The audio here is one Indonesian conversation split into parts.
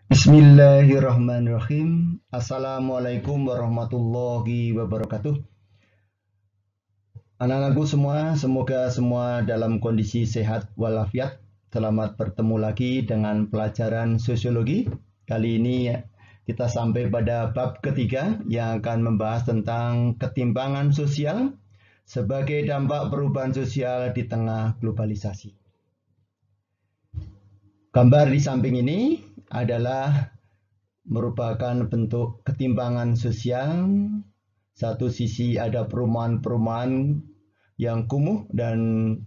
Bismillahirrahmanirrahim. Assalamualaikum warahmatullahi wabarakatuh. Anak-anakku semua, semoga semua dalam kondisi sehat walafiat. Selamat bertemu lagi dengan pelajaran sosiologi. Kali ini kita sampai pada bab ketiga yang akan membahas tentang ketimpangan sosial sebagai dampak perubahan sosial di tengah globalisasi. Gambar di samping ini adalah merupakan bentuk ketimpangan sosial. Satu sisi ada perumahan-perumahan yang kumuh dan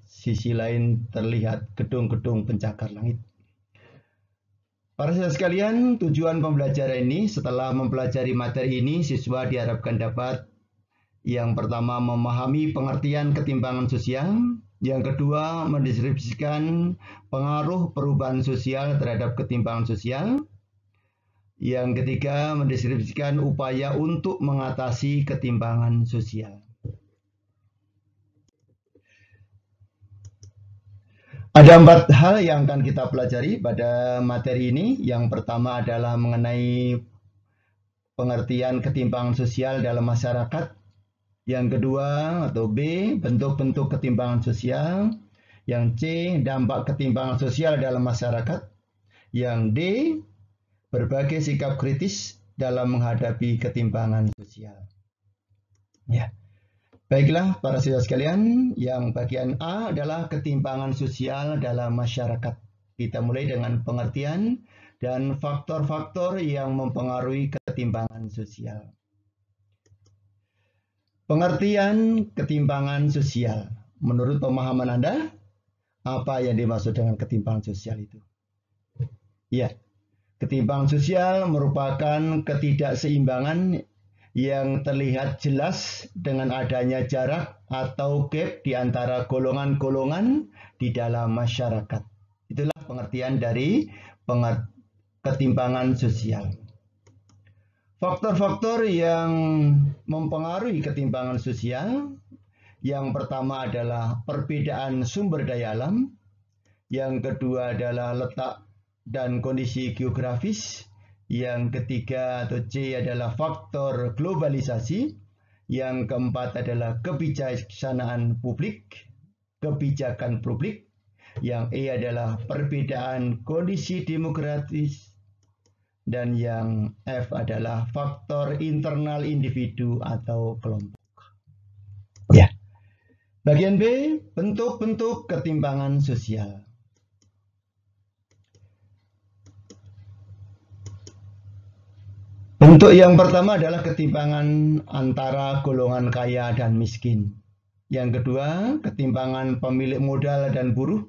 sisi lain terlihat gedung-gedung pencakar langit. Para siswa sekalian, tujuan pembelajaran ini setelah mempelajari materi ini, siswa diharapkan dapat yang pertama memahami pengertian ketimpangan sosial, yang kedua mendistribusikan pengaruh perubahan sosial terhadap ketimpangan sosial, yang ketiga, mendistribusikan upaya untuk mengatasi ketimpangan sosial. Ada 4 hal yang akan kita pelajari pada materi ini. Yang pertama adalah mengenai pengertian ketimpangan sosial dalam masyarakat. Yang kedua atau B, bentuk-bentuk ketimpangan sosial. Yang C, dampak ketimpangan sosial dalam masyarakat. Yang D, berbagai sikap kritis dalam menghadapi ketimpangan sosial. Ya. Baiklah para siswa sekalian, yang bagian A adalah ketimpangan sosial dalam masyarakat. Kita mulai dengan pengertian dan faktor-faktor yang mempengaruhi ketimpangan sosial. Pengertian ketimpangan sosial. Menurut pemahaman Anda, apa yang dimaksud dengan ketimpangan sosial itu? Ya, ketimpangan sosial merupakan ketidakseimbangan yang terlihat jelas dengan adanya jarak atau gap di antara golongan-golongan di dalam masyarakat. Itulah pengertian dari ketimpangan sosial. Faktor-faktor yang mempengaruhi ketimpangan sosial, yang pertama adalah perbedaan sumber daya alam, yang kedua adalah letak dan kondisi geografis, yang ketiga atau C adalah faktor globalisasi, yang keempat adalah kebijaksanaan publik, kebijakan publik, yang E adalah perbedaan kondisi demokratis, dan yang F adalah faktor internal individu atau kelompok. Ya. Bagian B, bentuk-bentuk ketimpangan sosial. Bentuk yang pertama adalah ketimpangan antara golongan kaya dan miskin. Yang kedua, ketimpangan pemilik modal dan buruh.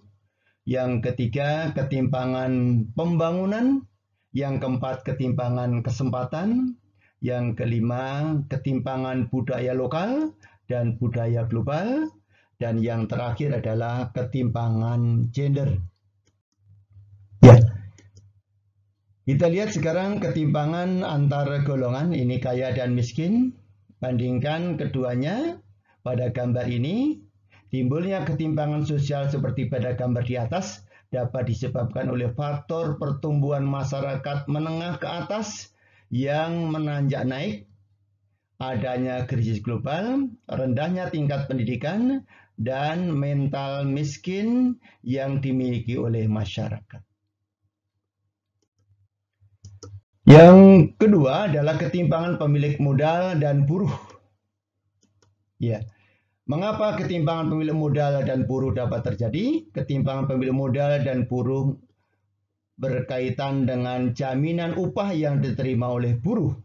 Yang ketiga, ketimpangan pembangunan. Yang keempat, ketimpangan kesempatan. Yang kelima, ketimpangan budaya lokal dan budaya global. Dan yang terakhir adalah ketimpangan gender. Ya. Kita lihat sekarang ketimpangan antar golongan, ini kaya dan miskin. Bandingkan keduanya pada gambar ini. Timbulnya ketimpangan sosial seperti pada gambar di atas dapat disebabkan oleh faktor pertumbuhan masyarakat menengah ke atas yang menanjak naik, adanya krisis global, rendahnya tingkat pendidikan, dan mental miskin yang dimiliki oleh masyarakat. Yang kedua adalah ketimpangan pemilik modal dan buruh. Ya. Mengapa ketimpangan pemilik modal dan buruh dapat terjadi? Ketimpangan pemilik modal dan buruh berkaitan dengan jaminan upah yang diterima oleh buruh.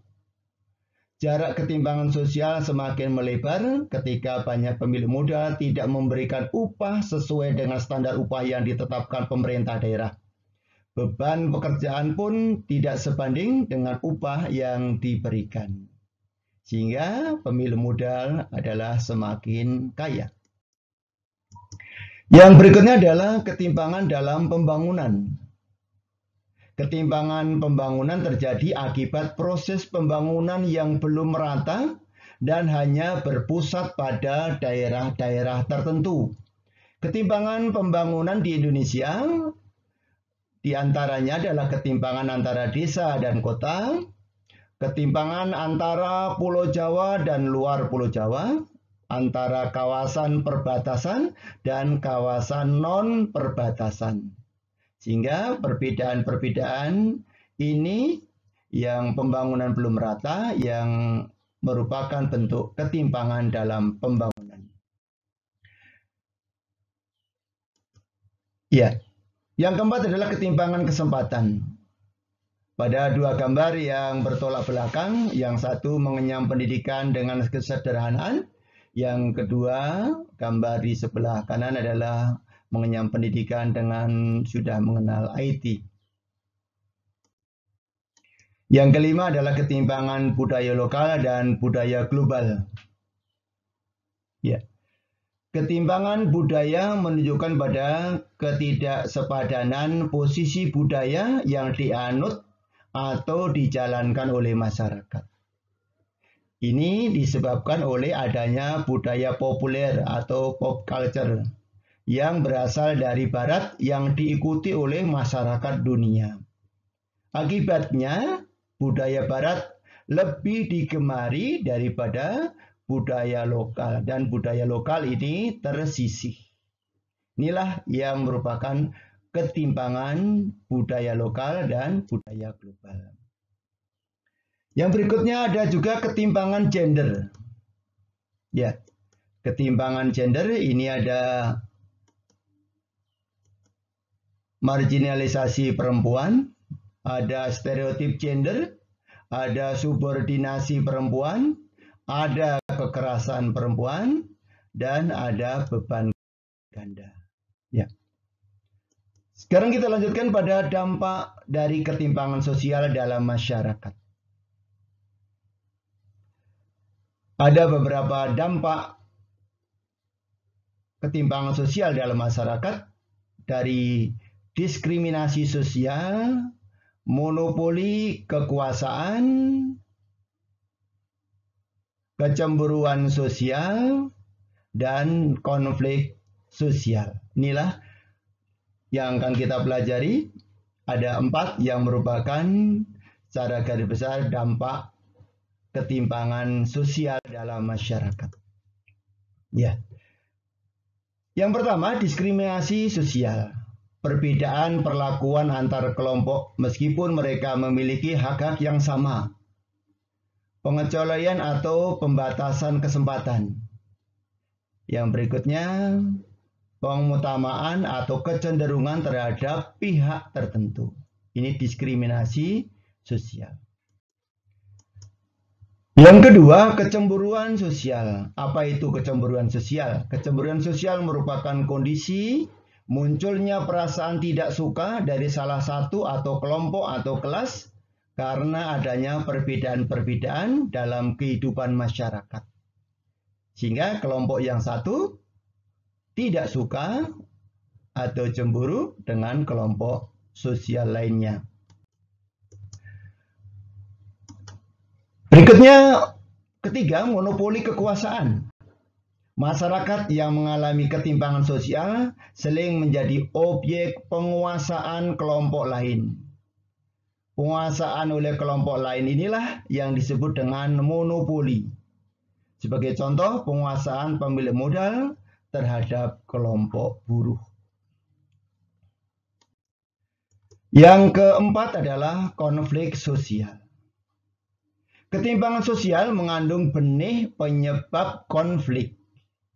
Jarak ketimpangan sosial semakin melebar ketika banyak pemilik modal tidak memberikan upah sesuai dengan standar upah yang ditetapkan pemerintah daerah. Beban pekerjaan pun tidak sebanding dengan upah yang diberikan. Sehingga pemilik modal adalah semakin kaya. Yang berikutnya adalah ketimpangan dalam pembangunan. Ketimpangan pembangunan terjadi akibat proses pembangunan yang belum merata dan hanya berpusat pada daerah-daerah tertentu. Ketimpangan pembangunan di Indonesia Di antaranya adalah ketimpangan antara desa dan kota, ketimpangan antara Pulau Jawa dan luar Pulau Jawa, antara kawasan perbatasan dan kawasan non-perbatasan. Sehingga perbedaan-perbedaan ini yang pembangunan belum rata, yang merupakan bentuk ketimpangan dalam pembangunan. Ya, yang keempat adalah ketimpangan kesempatan. Pada dua gambar yang bertolak belakang, yang satu mengenyam pendidikan dengan kesederhanaan, yang kedua gambar di sebelah kanan adalah mengenyam pendidikan dengan sudah mengenal IT. Yang kelima adalah ketimpangan budaya lokal dan budaya global. Ya. Ketimpangan budaya menunjukkan pada ketidaksepadanan posisi budaya yang dianut atau dijalankan oleh masyarakat. Ini disebabkan oleh adanya budaya populer atau pop culture yang berasal dari barat yang diikuti oleh masyarakat dunia. Akibatnya, budaya barat lebih digemari daripada budaya lokal, dan budaya lokal ini tersisih. Inilah yang merupakan ketimpangan budaya lokal dan budaya global. Yang berikutnya ada juga ketimpangan gender. Ya, ketimpangan gender ini ada marginalisasi perempuan, ada stereotip gender, ada subordinasi perempuan, ada kekerasan perempuan, dan ada beban ganda. Ya. Sekarang kita lanjutkan pada dampak dari ketimpangan sosial dalam masyarakat. Ada beberapa dampak ketimpangan sosial dalam masyarakat, dari diskriminasi sosial, monopoli kekuasaan, kecemburuan sosial, dan konflik sosial. Inilah yang akan kita pelajari. Ada 4 yang merupakan secara garis besar dampak ketimpangan sosial dalam masyarakat. Ya. Yang pertama, diskriminasi sosial. Perbedaan perlakuan antar kelompok meskipun mereka memiliki hak-hak yang sama. Pengecualian atau pembatasan kesempatan. Yang berikutnya, pengutamaan atau kecenderungan terhadap pihak tertentu. Ini diskriminasi sosial. Yang kedua, kecemburuan sosial. Apa itu kecemburuan sosial? Kecemburuan sosial merupakan kondisi munculnya perasaan tidak suka dari salah satu atau kelompok atau kelas karena adanya perbedaan-perbedaan dalam kehidupan masyarakat. Sehingga kelompok yang satu tidak suka atau cemburu dengan kelompok sosial lainnya. Berikutnya, ketiga, monopoli kekuasaan. Masyarakat yang mengalami ketimpangan sosial sering menjadi objek penguasaan kelompok lain. Penguasaan oleh kelompok lain inilah yang disebut dengan monopoli. Sebagai contoh, penguasaan pemilik modal terhadap kelompok buruh. Yang keempat adalah konflik sosial. Ketimpangan sosial mengandung benih penyebab konflik.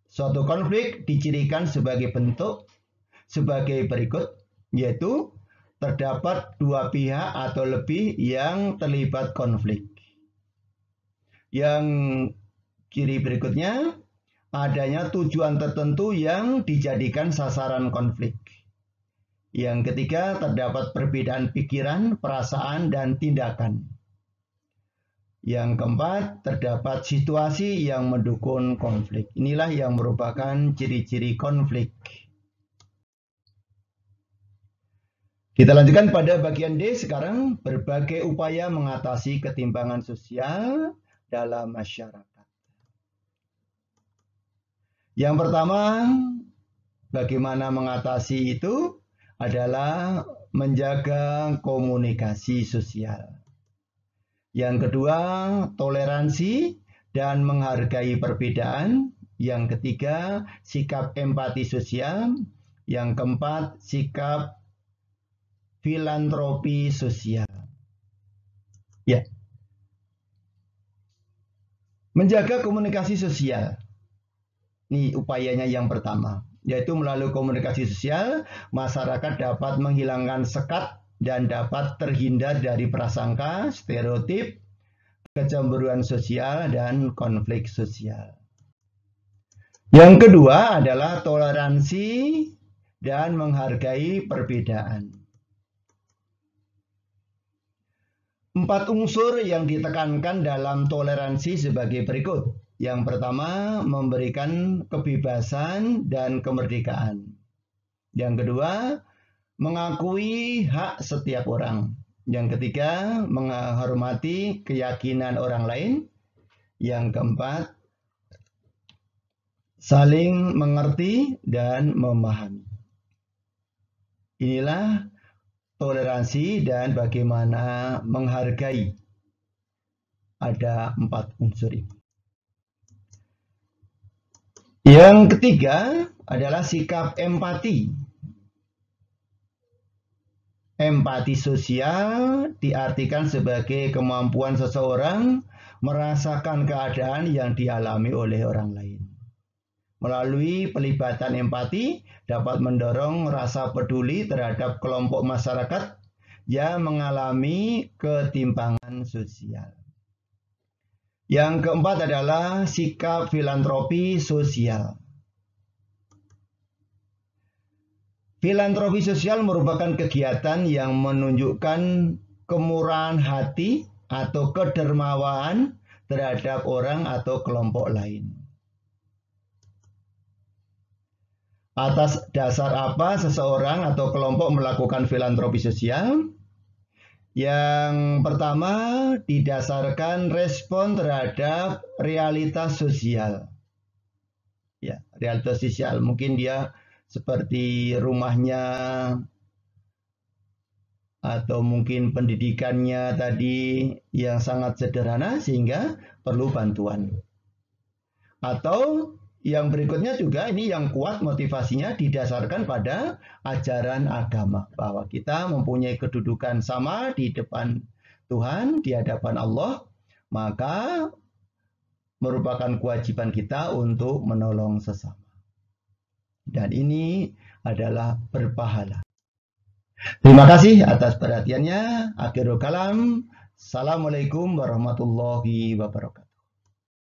Suatu konflik dicirikan sebagai bentuk sebagai berikut, yaitu terdapat dua pihak atau lebih yang terlibat konflik. Yang ciri berikutnya, adanya tujuan tertentu yang dijadikan sasaran konflik. Yang ketiga, terdapat perbedaan pikiran, perasaan, dan tindakan. Yang keempat, terdapat situasi yang mendukung konflik. Inilah yang merupakan ciri-ciri konflik. Kita lanjutkan pada bagian D sekarang, berbagai upaya mengatasi ketimpangan sosial dalam masyarakat. Yang pertama, bagaimana mengatasi itu? adalah menjaga komunikasi sosial. Yang kedua, toleransi dan menghargai perbedaan. Yang ketiga, sikap empati sosial. Yang keempat, sikap filantropi sosial. Ya. Menjaga komunikasi sosial. Ini upayanya yang pertama, yaitu melalui komunikasi sosial, masyarakat dapat menghilangkan sekat dan dapat terhindar dari prasangka, stereotip, kecemburuan sosial, dan konflik sosial. Yang kedua adalah toleransi dan menghargai perbedaan. 4 unsur yang ditekankan dalam toleransi sebagai berikut. Yang pertama, memberikan kebebasan dan kemerdekaan. Yang kedua, mengakui hak setiap orang. Yang ketiga, menghormati keyakinan orang lain. Yang keempat, saling mengerti dan memahami. Inilah toleransi dan bagaimana menghargai. Ada 4 unsur ini. Yang ketiga adalah sikap empati. Empati sosial diartikan sebagai kemampuan seseorang merasakan keadaan yang dialami oleh orang lain. Melalui pelibatan empati dapat mendorong rasa peduli terhadap kelompok masyarakat yang mengalami ketimpangan sosial. Yang keempat adalah sikap filantropi sosial. Filantropi sosial merupakan kegiatan yang menunjukkan kemurahan hati atau kedermawanan terhadap orang atau kelompok lain. Atas dasar apa seseorang atau kelompok melakukan filantropi sosial? Yang pertama, didasarkan respon terhadap realitas sosial. Ya, realitas sosial. Mungkin dia seperti rumahnya atau mungkin pendidikannya tadi yang sangat sederhana sehingga perlu bantuan. Atau yang berikutnya juga ini yang kuat motivasinya didasarkan pada ajaran agama. Bahwa kita mempunyai kedudukan sama di depan Tuhan, di hadapan Allah. Maka merupakan kewajiban kita untuk menolong sesama. Dan ini adalah berpahala. Terima kasih atas perhatiannya. Akhirul kalam. Assalamualaikum warahmatullahi wabarakatuh.